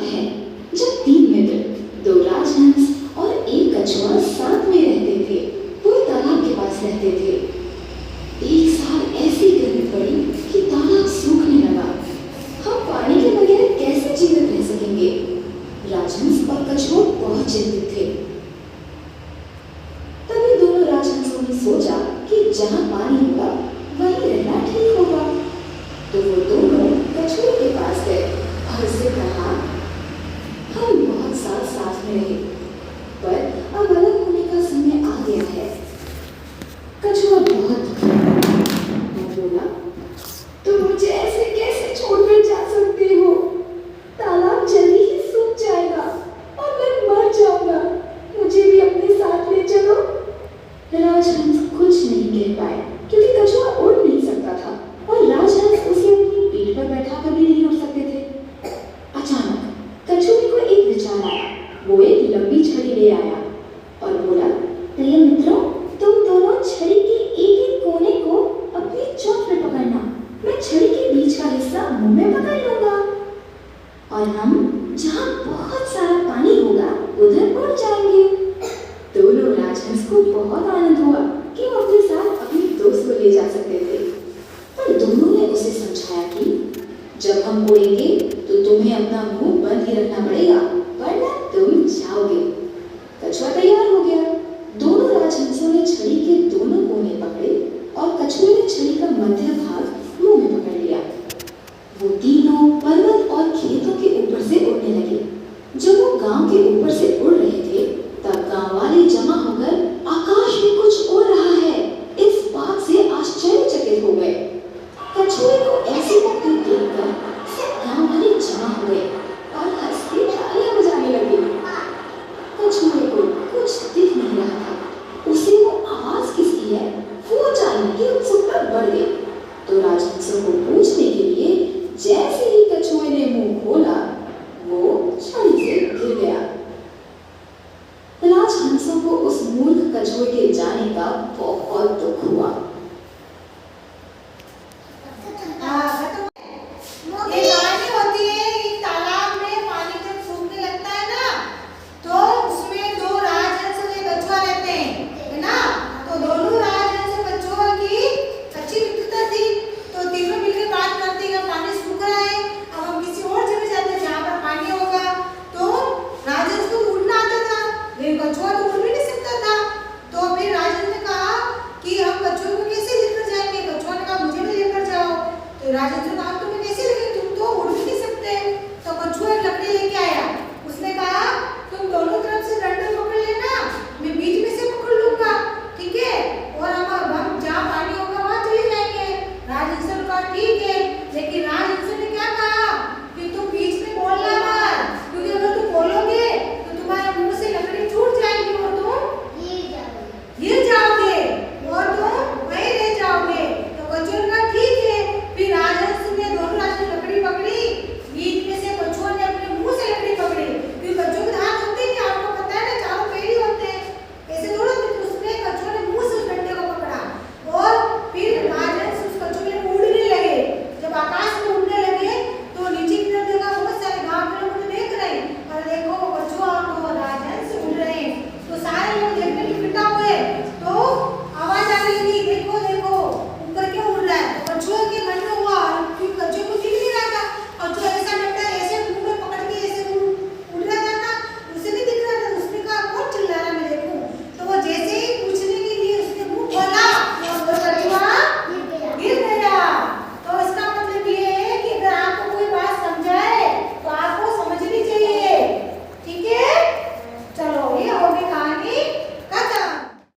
है जब 3 मित्र, 2 राजहंस और 1 कछुआ साथ में रहते थे। वो तालाब के पास रहते थे। एक साल ऐसी गर्मी पड़ी कि तालाब सूखने लगा। हम पानी के बगैर कैसे जीवित रह सकेंगे? राजहंस और कछुआ बहुत चिंतित थे। तभी दोनों राजहंसों ने सोचा कि जहां पानी होगा वहीं रहना ठीक होगा। तो वो दोनों कछुए के पास गए और उससे कहा, हम बहुत साल साथ में रहे, पर अब अलग होने का समय आ गया है। कछुआ बहुत दुखी वो बोला, तुम मुझे ऐसे कैसे छोड़कर जा सकते हो? तालाब जल्दी ही सूख जाएगा और मैं मर जाऊंगा। मुझे भी अपने साथ ले चलो। राजहंस कुछ नहीं कह पाए क्योंकि कछुआ उड़ नहीं सकता था और राजहंस उसे अपनी पीठ पर बैठा कर भी नहीं उड़ सकते थे। अचानक कछुए को एक विचार आया। वो एक लंबी छड़ी ले आया और बोला, प्रिय मित्रों, तुम दोनों छड़ी के एक-एक कोने को अपनी चोंच में पकड़ना। मैं छड़ी के बीच का हिस्सा मुंह में पकड़ लूंगा और हम जहां बहुत सारा पानी होगा उधर उड़ जाएंगे। दोनों राजहंस को बहुत आनंद हुआ कि वो अपने साथ अपने दोस्त को ले जा सकते थे। पर दोनों ने उसे समझाया कि जब हम उड़ेंगे तो तुम्हें अपना मुंह बंद ही रखना पड़ेगा, वरना तुम जाओगे। कछुआ तैयार हो गया। दोनों राजहंसों ने छड़ी के दोनों कोने पकड़े और कछुए ने छड़ी का मध्य भाग मुंह में पकड़ लिया। वो तीनों पर्वत और खेतों के ऊपर से उड़ने लगे। जब वो गांव के ऊपर से उड़ रहे थे तब गांव वाले जमा होकर आकाश में कुछ उड़ रहा है इस बात से आश्चर्यचकित हो गए। कछुए को ऐसी उड़ते देखकर सब गांव वाले जमा हो गए और हंस के तालियां बजाने लगे। कछुए को कुछ दिख नहीं रहा था। उसे वो आवाज किसकी है वो जानने की उत्सुकता बढ़ गई। तो राजहंसों को पूछने के लिए जैसे ही कछुए ने मुंह खोला वो छड़ी से गिर गया। राजहंसों को उस मूर्ख कछुए के जाने का बहुत दुख हुआ। राजन